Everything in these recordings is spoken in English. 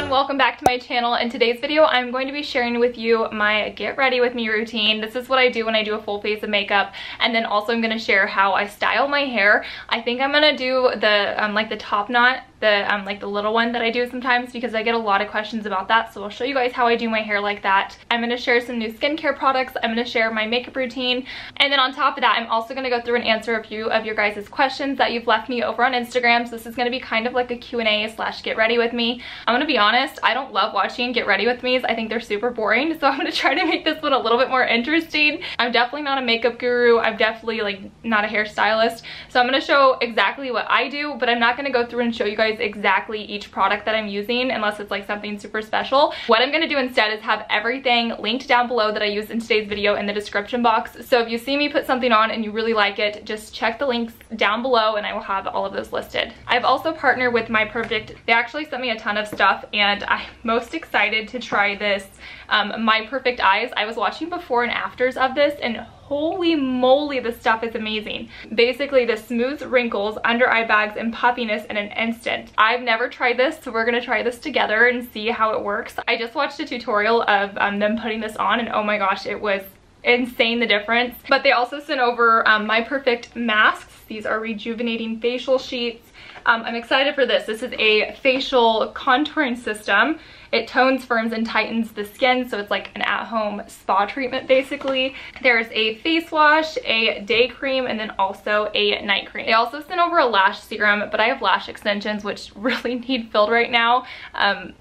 Welcome back to my channel. In today's video, I'm going to be sharing with you my get ready with me routine. This is what I do when I do a full face of makeup, and then also I'm going to share how I style my hair. I think I'm going to do the like the top knot, the like the little one that I do sometimes, because I get a lot of questions about that. So I'll show you guys how I do my hair like that. I'm going to share some new skincare products. I'm going to share my makeup routine, and then on top of that, I'm also going to go through and answer a few of your guys' questions that you've left me over on Instagram. So this is going to be kind of like a Q&A slash get ready with me. I'm going to be honest, I don't love watching get ready with me's. I think they're super boring, so I'm going to try to make this one a little bit more interesting. I'm definitely not a makeup guru. I'm definitely like not a hairstylist, so I'm going to show exactly what I do, but I'm not going to go through and show you guys exactly each product that I'm using unless it's like something super special. What I'm going to do instead is have everything linked down below that I used in today's video in the description box. So if you see me put something on and you really like it, just check the links down below and I will have all of those listed. I've also partnered with My Perfect. They actually sent me a ton of stuff, and I'm most excited to try this My Perfect Eyes. I was watching before and afters of this, and holy moly, this stuff is amazing. Basically, this smooths wrinkles, under eye bags, and puffiness in an instant. I've never tried this, so we're gonna try this together and see how it works. I just watched a tutorial of them putting this on, and oh my gosh, it was insane, the difference. But they also sent over My Perfect masks. These are rejuvenating facial sheets. I'm excited for this. This is a facial contouring system. It tones, firms, and tightens the skin, so it's like an at-home spa treatment basically. There's a face wash, a day cream, and then also a night cream. They also sent over a lash serum, but I have lash extensions which really need filled right now.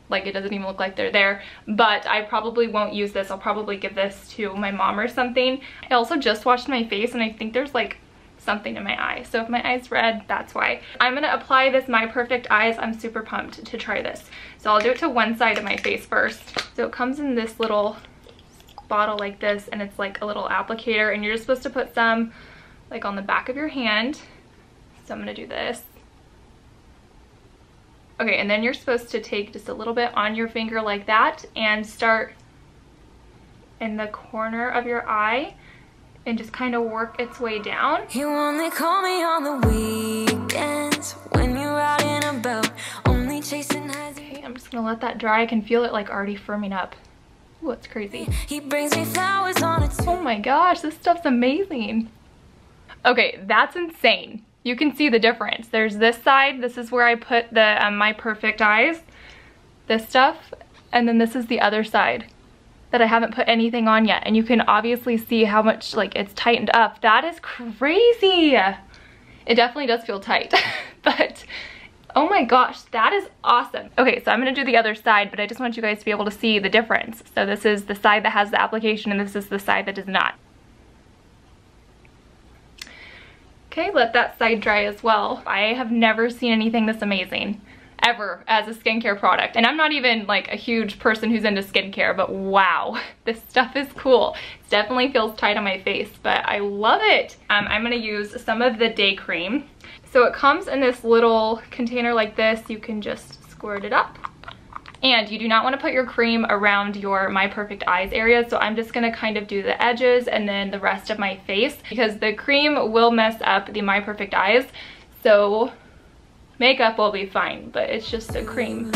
Like, it doesn't even look like they're there, but I probably won't use this. I'll probably give this to my mom or something. I also just washed my face, and I think there's like something in my eye, so if my eye's red, that's why. I'm gonna apply this My Perfect Eyes. I'm super pumped to try this. So I'll do it to one side of my face first. So it comes in this little bottle like this, and it's like a little applicator, and you're just supposed to put some like on the back of your hand. So I'm gonna do this. Okay, and then you're supposed to take just a little bit on your finger like that and start in the corner of your eye and just kind of work its way down. You only call me on the weekends when you're out and about, only chasing highs. Okay, I'm just gonna let that dry. I can feel it like already firming up. Ooh, it's crazy. He brings me flowers on it. Oh my gosh, this stuff's amazing. Okay, that's insane. You can see the difference. There's this side. This is where I put the My Perfect Eyes, this stuff, and then this is the other side that I haven't put anything on yet, and you can obviously see how much like it's tightened up. That is crazy. It definitely does feel tight, but oh my gosh, that is awesome. Okay, so I'm gonna do the other side, but I just want you guys to be able to see the difference. So this is the side that has the application, and this is the side that does not. Okay, let that side dry as well. I have never seen anything this amazing ever as a skincare product, and I'm not even like a huge person who's into skincare, but wow, this stuff is cool. It definitely feels tight on my face, but I love it. I'm gonna use some of the day cream. So it comes in this little container like this. You can just squirt it up, and you do not want to put your cream around your My Perfect Eyes area, so I'm just gonna kind of do the edges and then the rest of my face, because the cream will mess up the My Perfect Eyes. So makeup will be fine, but it's just a cream.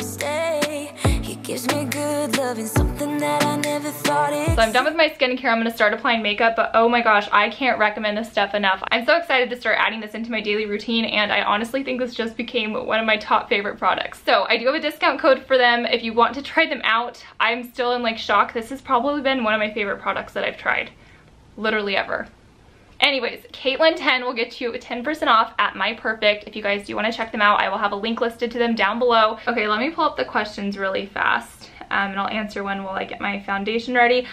He gives me good loving, something that I never thought it. So I'm done with my skincare. I'm gonna start applying makeup, but oh my gosh, I can't recommend this stuff enough. I'm so excited to start adding this into my daily routine, and I honestly think this just became one of my top favorite products. So I do have a discount code for them if you want to try them out. I'm still in like shock. This has probably been one of my favorite products that I've tried, literally ever. Anyways, Caitlin10 will get you 10% off at My Perfect. If you guys do want to check them out, I will have a link listed to them down below. Okay, let me pull up the questions really fast, and I'll answer one while I get my foundation ready.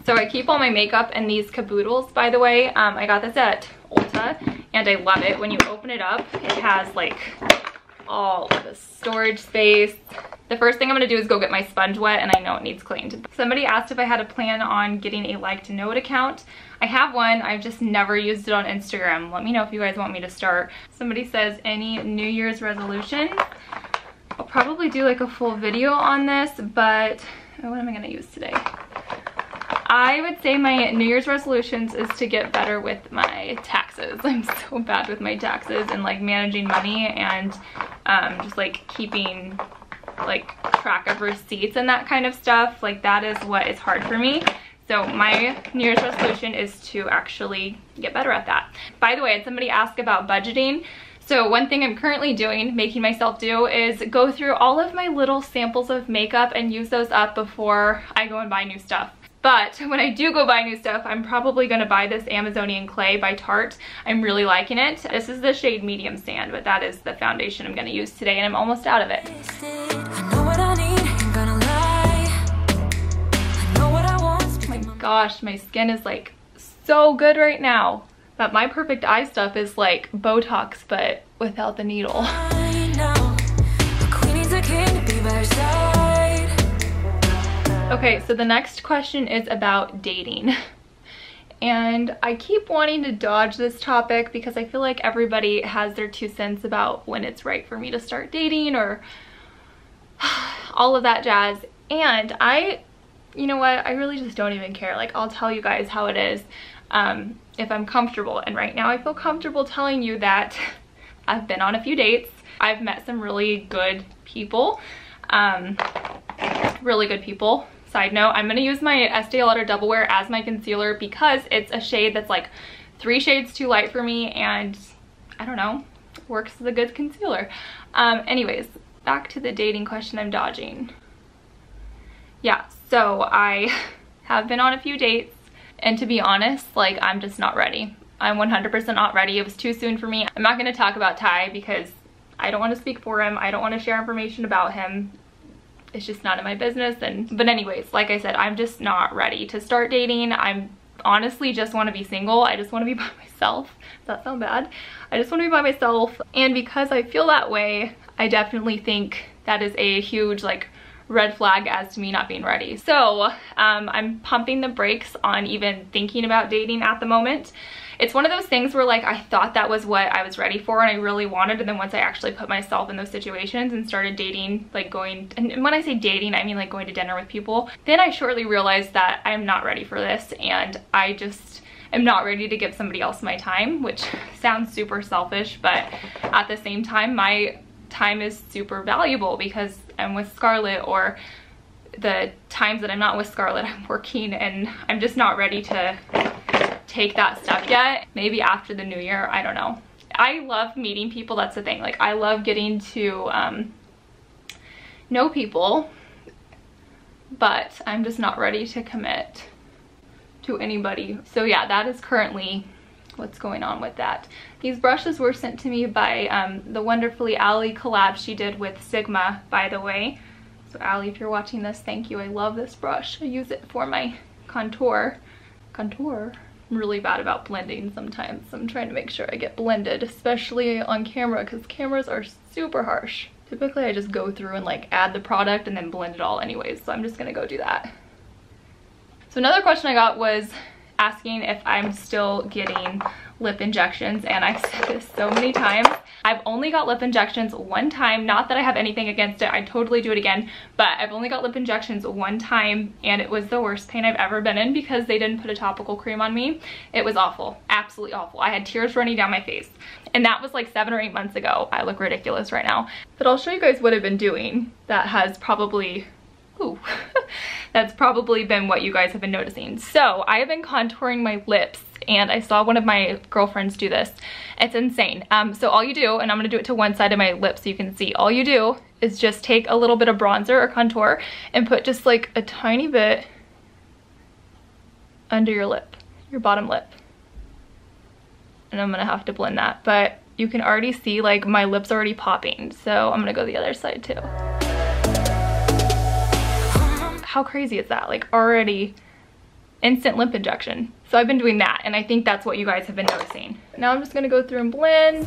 So I keep all my makeup in these caboodles, by the way. I got this at Ulta, and I love it. When you open it up, it has like all of the storage space. The first thing I'm gonna do is go get my sponge wet, and I know it needs cleaned. Somebody asked if I had a plan on getting a Like to Know It account. I have one, I've just never used it on Instagram. Let me know if you guys want me to start. Somebody says, any New Year's resolutions? I'll probably do like a full video on this, but what am I gonna use today? I would say my New Year's resolutions is to get better with my taxes. I'm so bad with my taxes and like managing money, and just like keeping like track of receipts and that kind of stuff. Like that is what is hard for me. So my New Year's resolution is to actually get better at that. By the way, somebody asked about budgeting. So one thing I'm currently doing, making myself do, is go through all of my little samples of makeup and use those up before I go and buy new stuff. But when I do go buy new stuff, I'm probably gonna buy this Amazonian Clay by Tarte. I'm really liking it. This is the shade Medium Sand, but that is the foundation I'm gonna use today, and I'm almost out of it. Gosh, my skin is like so good right now. But my perfect eye stuff is like Botox, but without the needle. Okay, so the next question is about dating. And I keep wanting to dodge this topic because I feel like everybody has their 2 cents about when it's right for me to start dating or all of that jazz. And you know what, I really just don't even care. Like, I'll tell you guys how it is if I'm comfortable. And right now I feel comfortable telling you that I've been on a few dates. I've met some really good people. Really good people. Side note, I'm going to use my Estee Lauder Double Wear as my concealer because it's a shade that's like 3 shades too light for me, and I don't know, works as a good concealer. Anyways, back to the dating question I'm dodging. Yeah, so I have been on a few dates, and to be honest, like, I'm just not ready. I'm 100% not ready. It was too soon for me. I'm not going to talk about Ty because I don't want to speak for him. I don't want to share information about him. It's just not in my business. But anyways, like I said, I'm just not ready to start dating. I'm honestly just want to be single. I just want to be by myself. Does that sound bad? I just want to be by myself. And because I feel that way, I definitely think that is a huge like red flag as to me not being ready. So I'm pumping the brakes on even thinking about dating at the moment. It's one of those things where like I thought that was what I was ready for and I really wanted, and then once I actually put myself in those situations and started dating, like going, and when I say dating, I mean like going to dinner with people, then I shortly realized that I'm not ready for this, and I just am not ready to give somebody else my time, which sounds super selfish, but at the same time, my time is super valuable because I'm with Scarlett, or the times that I'm not with Scarlett, I'm working, and I'm just not ready to take that step yet. Maybe after the new year, I don't know. I love meeting people, that's the thing. Like, I love getting to know people, but I'm just not ready to commit to anybody. So yeah, that is currently what's going on with that. These brushes were sent to me by the Wonderfully Allie collab she did with Sigma, by the way. So Allie, if you're watching this, thank you. I love this brush. I use it for my contour. I'm really bad about blending sometimes. I'm trying to make sure I get blended, especially on camera, because cameras are super harsh. Typically I just go through and like add the product and then blend it all anyways, so I'm just gonna go do that. So another question I got was asking if I'm still getting lip injections, and I've said this so many times. I've only got lip injections one time. Not that I have anything against it, I'd totally do it again, but I've only got lip injections one time, and it was the worst pain I've ever been in because they didn't put a topical cream on me. It was awful, absolutely awful. I had tears running down my face, and that was like 7 or 8 months ago. I look ridiculous right now, but I'll show you guys what I've been doing that has probably that's probably been what you guys have been noticing. So I have been contouring my lips, and I saw one of my girlfriends do this. It's insane. So all you do, and I'm gonna do it to one side of my lip so you can see, all you do is just take a little bit of bronzer or contour and put just like a tiny bit under your lip, your bottom lip. And I'm gonna have to blend that, but you can already see like my lips already popping. So I'm gonna go the other side too. How crazy is that? Like, already instant lip injection. So I've been doing that, and I think that's what you guys have been noticing. Now I'm just gonna go through and blend.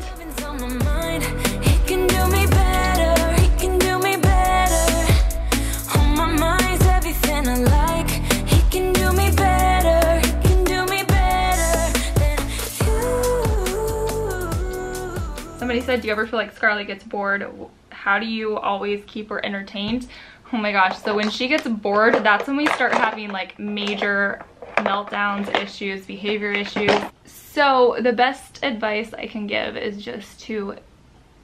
Somebody said, do you ever feel like Scarlett gets bored? How do you always keep her entertained? Oh my gosh, so when she gets bored, that's when we start having like major meltdowns, issues, behavior issues. So the best advice I can give is just to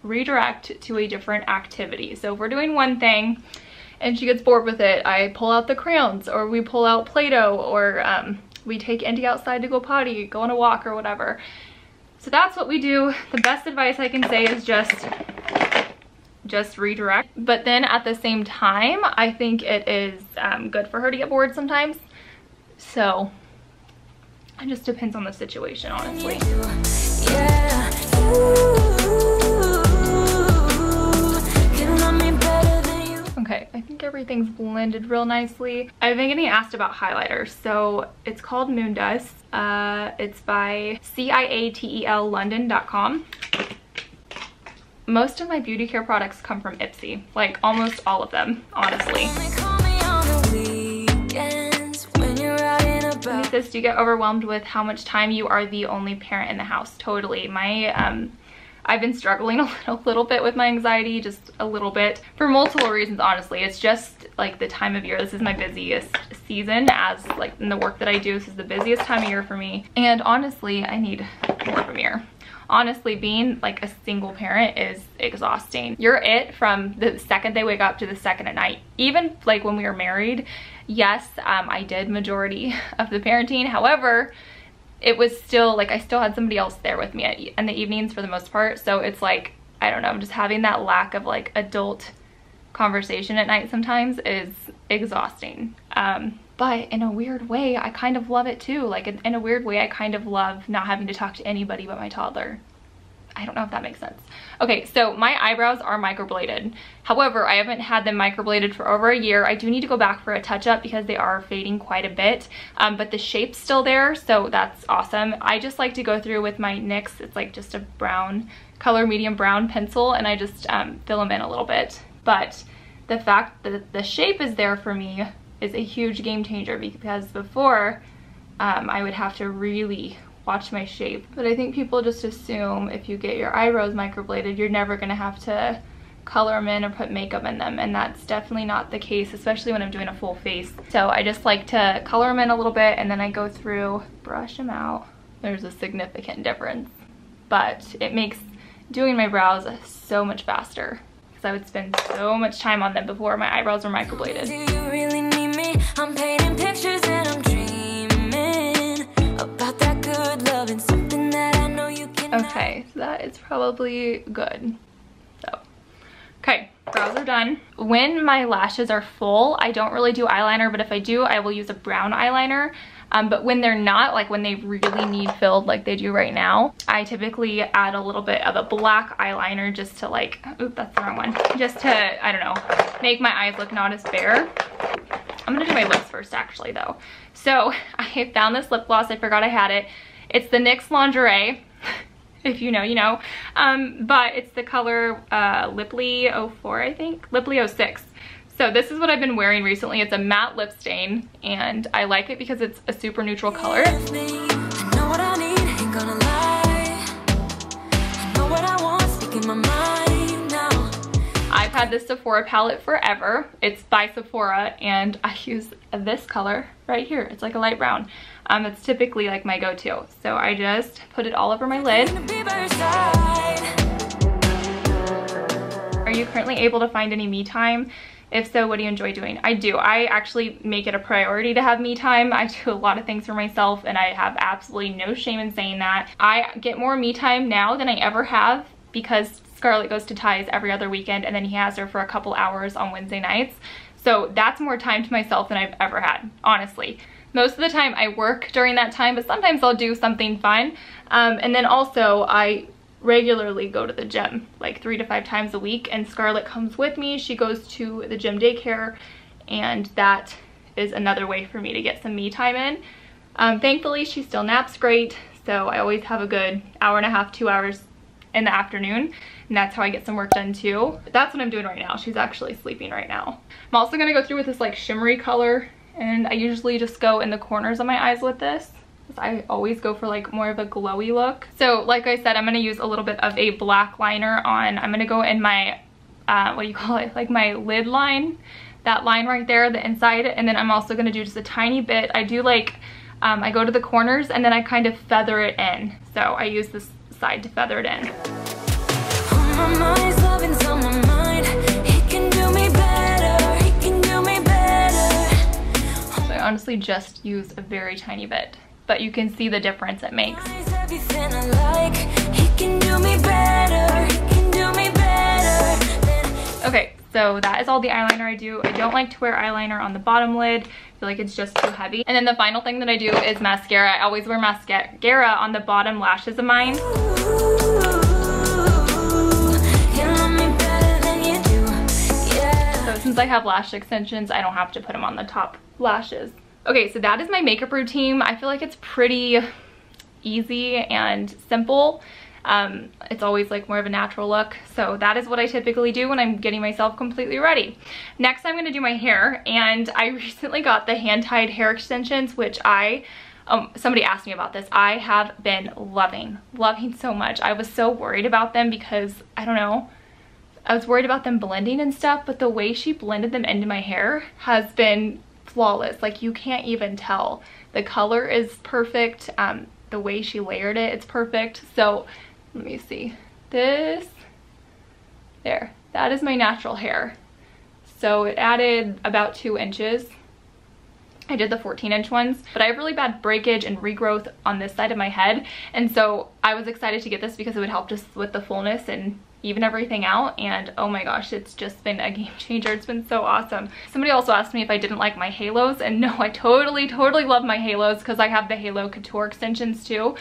redirect to a different activity. So if we're doing one thing and she gets bored with it, I pull out the crayons, or we pull out Play-Doh, or we take Indy outside to go potty, go on a walk or whatever. So that's what we do. The best advice I can say is just redirect. But then at the same time, I think it is good for her to get bored sometimes. So it just depends on the situation, honestly. Yeah. Okay, I think everything's blended real nicely. I've been getting asked about highlighters. So it's called Moon Dust. It's by CIATELLondon.com. Most of my beauty care products come from Ipsy, like almost all of them, honestly. This, do you get overwhelmed with how much time you are the only parent in the house? Totally. I've been struggling a little bit with my anxiety, just a little bit, for multiple reasons, honestly. It's just like the time of year. This is my busiest season, as like in the work that I do. This is the busiest time of year for me. And honestly, I need more of a mirror. Honestly, being like a single parent is exhausting. You're it from the second they wake up to the second at night. Even like when we were married, yes, I did majority of the parenting. However, it was still like I still had somebody else there with me in the evenings for the most part. So it's like, I don't know, just having that lack of like adult conversation at night sometimes is exhausting. But in a weird way, I kind of love it too. Like in a weird way, I kind of love not having to talk to anybody but my toddler. I don't know if that makes sense. Okay, so my eyebrows are microbladed. However, I haven't had them microbladed for over a year. I do need to go back for a touch-up because they are fading quite a bit, but the shape's still there, so that's awesome. I just like to go through with my NYX. It's like just a brown, color medium brown pencil, and I just fill them in a little bit. But the fact that the shape is there for me is a huge game changer, because before I would have to really watch my shape. But I think people just assume if you get your eyebrows microbladed, you're never gonna have to color them in or put makeup in them, and that's definitely not the case, especially when I'm doing a full face. So I just like to color them in a little bit, and then I go through, brush them out. There's a significant difference, but it makes doing my brows so much faster, because I would spend so much time on them before my eyebrows were microbladed. Do you really need me? I'm painting pictures and I'm dreaming about that good love and something that I know you can. Okay, so that is probably good. So, okay, brows are done. When my lashes are full, I don't really do eyeliner, but if I do, I will use a brown eyeliner. But when they're not, like when they really need filled like they do right now, I typically add a little bit of a black eyeliner just to like, oop, that's the wrong one. Just to, I don't know, make my eyes look not as bare. I'm gonna do my lips first actually though. So I found this lip gloss, I forgot I had it. It's the NYX Lingerie. If you know, you know. But it's the color Lipley 04, I think. Lipley 06. So this is what I've been wearing recently. It's a matte lip stain, and I like it because it's a super neutral color. I've had this Sephora palette forever. It's by Sephora, and I use this color right here. It's like a light brown. It's typically like my go-to. So I just put it all over my lid. Are you currently able to find any me time? If so, what do you enjoy doing? I do. I actually make it a priority to have me time. I do a lot of things for myself, and I have absolutely no shame in saying that. I get more me time now than I ever have because Scarlett goes to Ty's every other weekend, and then he has her for a couple hours on Wednesday nights. So that's more time to myself than I've ever had, honestly. Most of the time I work during that time, but sometimes I'll do something fun. And then also I regularly go to the gym, like 3 to 5 times a week, and Scarlett comes with me. She goes to the gym daycare, and that is another way for me to get some me time in. Thankfully, she still naps great, so I always have a good hour and a half, 2 hours in the afternoon, and that's how I get some work done too. But that's what I'm doing right now. She's actually sleeping right now. I'm also gonna go through with this like shimmery color, and I usually just go in the corners of my eyes with this. I always go for like more of a glowy look. So like I said, I'm going to use a little bit of a black liner on. I'm going to go in my, what do you call it? Like my lid line, that line right there, the inside. And then I'm also going to do just a tiny bit. I do like, I go to the corners and then I kind of feather it in. So I use this side to feather it in. my mind's loving's on my mind. He can do me better, he can do me better. So I honestly just use a very tiny bit, but you can see the difference it makes. Everything I like, he can do me better, he can do me better. Okay, so that is all the eyeliner I do. I don't like to wear eyeliner on the bottom lid. I feel like it's just too heavy. And then the final thing that I do is mascara. I always wear mascara on the bottom lashes of mine. So since I have lash extensions, I don't have to put them on the top lashes. Okay, so that is my makeup routine. I feel like it's pretty easy and simple. It's always like more of a natural look. So that is what I typically do when I'm getting myself completely ready. Next, I'm gonna do my hair, and I recently got the hand-tied hair extensions, which somebody asked me about this. I have been loving so much. I was so worried about them because, I don't know, I was worried about them blending and stuff, but the way she blended them into my hair has been flawless. Like, you can't even tell. The color is perfect. The way she layered it, it's perfect. So let me see, that is my natural hair. So it added about 2 inches. I did the 14-inch ones, but I have really bad breakage and regrowth on this side of my head, and so I was excited to get this because it would help just with the fullness and even everything out. And oh my gosh, it's just been a game changer. It's been so awesome. Somebody also asked me if I didn't like my halos, and no, I totally love my halos because I have the Halo Couture extensions too.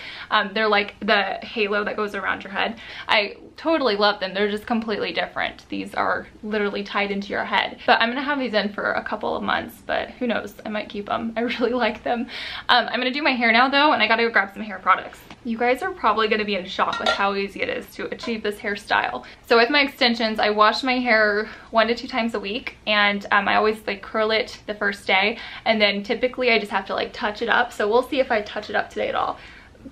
They're like the halo that goes around your head. I totally love them. They're just completely different. These are literally tied into your head, but I'm gonna have these in for a couple of months, but who knows, I might keep them. I really like them. I'm gonna do my hair now though, and I gotta go grab some hair products. You guys are probably going to be in shock with how easy it is to achieve this hairstyle. So with my extensions, I wash my hair 1 to 2 times a week, and I always like curl it the first day, and then typically I just have to like touch it up. So we'll see if I touch it up today at all.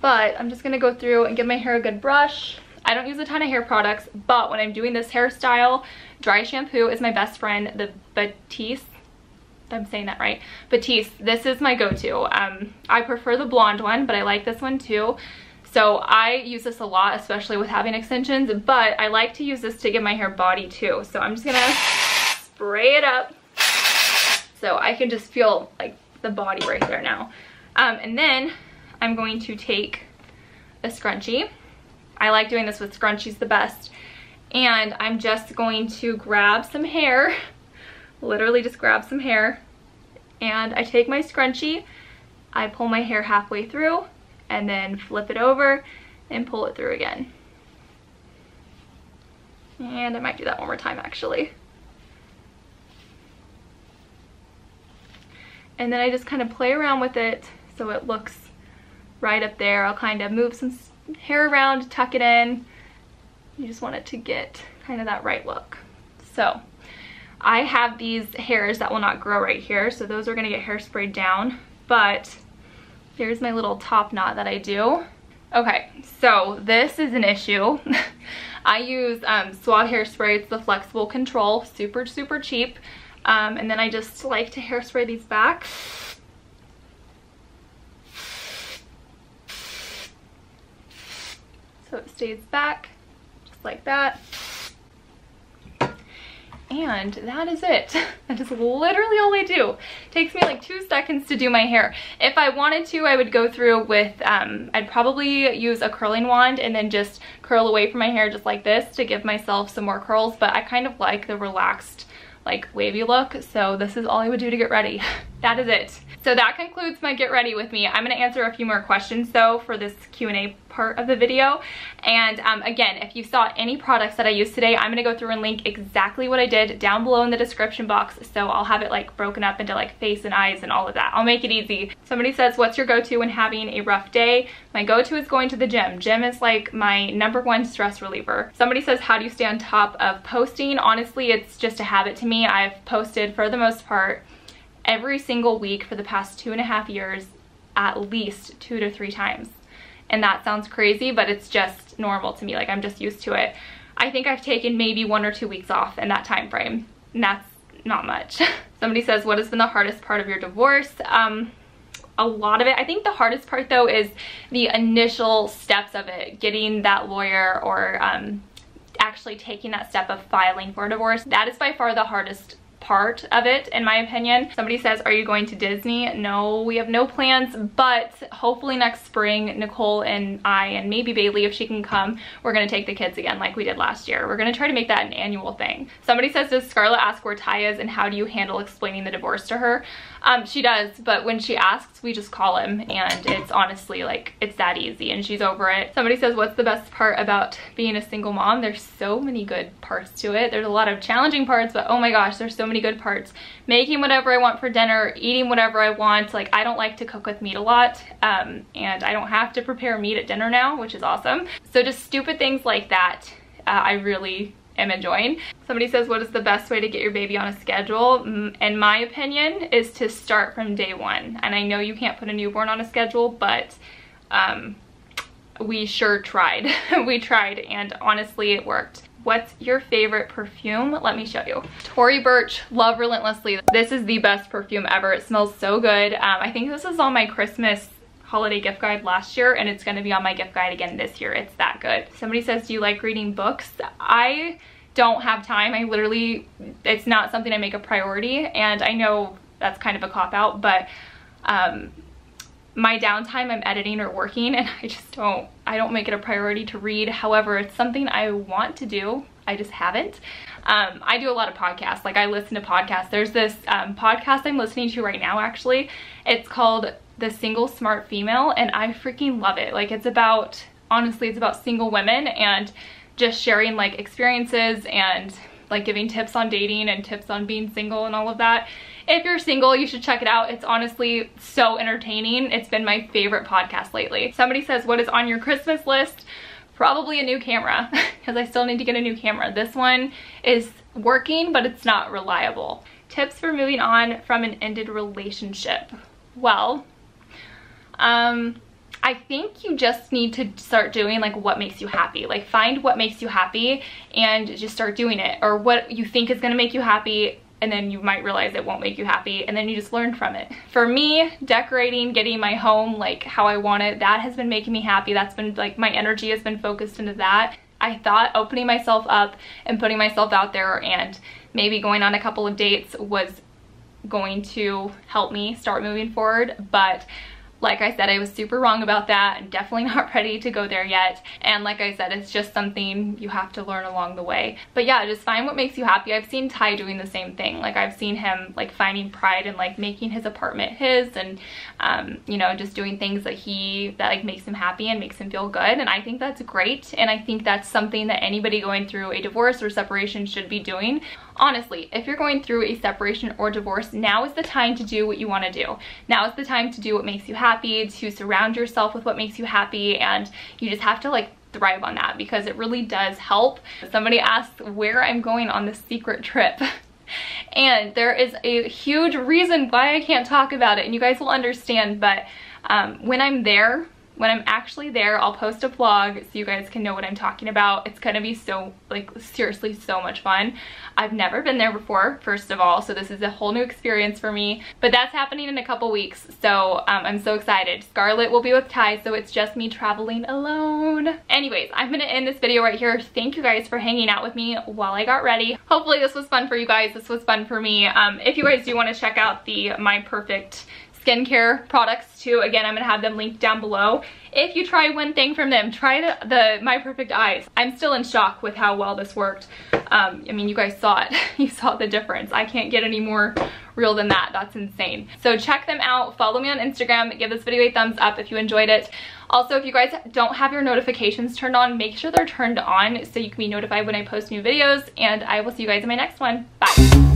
But I'm just going to go through and give my hair a good brush. I don't use a ton of hair products, but when I'm doing this hairstyle, dry shampoo is my best friend, the Batiste. I'm saying that right. Batiste, this is my go-to. I prefer the blonde one, but I like this one too. So I use this a lot, especially with having extensions, but I like to use this to give my hair body too. So I'm just gonna spray it up so I can just feel like the body right there now. And then I'm going to take a scrunchie. I like doing this with scrunchies the best. And I'm just going to grab some hair, literally just grab some hair, and I take my scrunchie, I pull my hair halfway through, and then flip it over and pull it through again. And I might do that one more time actually. And then I just kind of play around with it so it looks right up there. I'll kind of move some hair around, tuck it in. You just want it to get kind of that right look. So I have these hairs that will not grow right here, so those are gonna get hairsprayed down, but here's my little top knot that I do. Okay, so this is an issue. I use Suave hairspray. It's the flexible control, super cheap. And then I just like to hairspray these back. So it stays back, just like that. And that is it. That is literally all I do. It takes me like 2 seconds to do my hair. If I wanted to, I would go through with, I'd probably use a curling wand and then just curl away from my hair just like this to give myself some more curls, but I kind of like the relaxed, like wavy look, so this is all I would do to get ready. That is it. So that concludes my get ready with me. I'm gonna answer a few more questions though for this Q&A part of the video. And again, if you saw any products that I used today, I'm gonna go through and link exactly what I did down below in the description box. So I'll have it like broken up into like face and eyes and all of that. I'll make it easy. Somebody says, what's your go-to when having a rough day? My go-to is going to the gym. Gym is like my #1 stress reliever. Somebody says, how do you stay on top of posting? Honestly, it's just a habit to me. I've posted for the most part every single week for the past 2.5 years, at least 2 to 3 times. And that sounds crazy, but it's just normal to me. Like, I'm just used to it. I think I've taken maybe 1 or 2 weeks off in that time frame, and that's not much. Somebody says, what has been the hardest part of your divorce? A lot of it. I think the hardest part though is the initial steps of it, getting that lawyer or actually taking that step of filing for a divorce. That is by far the hardest part of it, in my opinion. Somebody says, are you going to Disney? No, we have no plans, but hopefully next spring, Nicole and I, and maybe Bailey, if she can come, we're gonna take the kids again like we did last year. We're gonna try to make that an annual thing. Somebody says, does Scarlett ask where Ty is and how do you handle explaining the divorce to her? She does, but when she asks, we just call him, and it's honestly like, it's that easy, and she's over it. Somebody says, what's the best part about being a single mom? There's so many good parts to it. There's a lot of challenging parts, but oh my gosh, there's so many good parts. Making whatever I want for dinner, eating whatever I want. Like, I don't like to cook with meat a lot, and I don't have to prepare meat at dinner now, which is awesome. So just stupid things like that, I really am enjoying. Somebody says, what is the best way to get your baby on a schedule? In my opinion, is to start from day one. And I know you can't put a newborn on a schedule, but we sure tried. We tried, and honestly it worked. What's your favorite perfume? Let me show you. Tory Burch Love Relentlessly. This is the best perfume ever. It smells so good. I think this was on my Christmas holiday gift guide last year, and it's going to be on my gift guide again this year. It's that good. Somebody says, do you like reading books? I don't have time. I literally, it's not something I make a priority, and I know that's kind of a cop-out, but my downtime, I'm editing or working, and I don't make it a priority to read. However, it's something I want to do. I just haven't. I do a lot of podcasts. Like, I listen to podcasts. There's this podcast I'm listening to right now, actually. It's called The Single Smart Female, and I freaking love it. Like, it's about, honestly, it's about single women and just sharing like experiences and like giving tips on dating and tips on being single and all of that. If you're single, you should check it out. It's honestly so entertaining. It's been my favorite podcast lately. Somebody says, what is on your Christmas list? Probably a new camera, because I still need to get a new camera. This one is working, but it's not reliable. Tips for moving on from an ended relationship. Well, I think you just need to start doing like what makes you happy. Like, find what makes you happy and just start doing it, or what you think is going to make you happy, and then you might realize it won't make you happy, and then you just learn from it. For me, decorating, getting my home like how I want it, that has been making me happy. That's been like, my energy has been focused into that. I thought opening myself up and putting myself out there and maybe going on a couple of dates was going to help me start moving forward, but like I said, I was super wrong about that. I'm definitely not ready to go there yet. And like I said, it's just something you have to learn along the way. But yeah, just find what makes you happy. I've seen Ty doing the same thing. Like, I've seen him like finding pride in like making his apartment his, and you know, just doing things that like makes him happy and makes him feel good. And I think that's great. And I think that's something that anybody going through a divorce or separation should be doing. Honestly, if you're going through a separation or divorce, now is the time to do what you want to do. Now is the time to do what makes you happy, to surround yourself with what makes you happy, and you just have to like thrive on that, because it really does help. Somebody asked where I'm going on this secret trip. And there is a huge reason why I can't talk about it, and you guys will understand, but when I'm actually there, I'll post a vlog so you guys can know what I'm talking about. It's gonna be so, like, seriously so much fun. I've never been there before, first of all, so this is a whole new experience for me. But that's happening in a couple weeks, so I'm so excited. Scarlett will be with Ty, so it's just me traveling alone. Anyways, I'm gonna end this video right here. Thank you guys for hanging out with me while I got ready. Hopefully this was fun for you guys. This was fun for me. If you guys do want to check out the My Perfect skincare products too, again, I'm gonna have them linked down below. If you try one thing from them, try the My Perfect Eyes. I'm still in shock with how well this worked. I mean, you guys saw it. You saw the difference. I can't get any more real than that. That's insane. So check them out. Follow me on Instagram. Give this video a thumbs up if you enjoyed it. Also, if you guys don't have your notifications turned on, make sure they're turned on so you can be notified when I post new videos, and I will see you guys in my next one. Bye.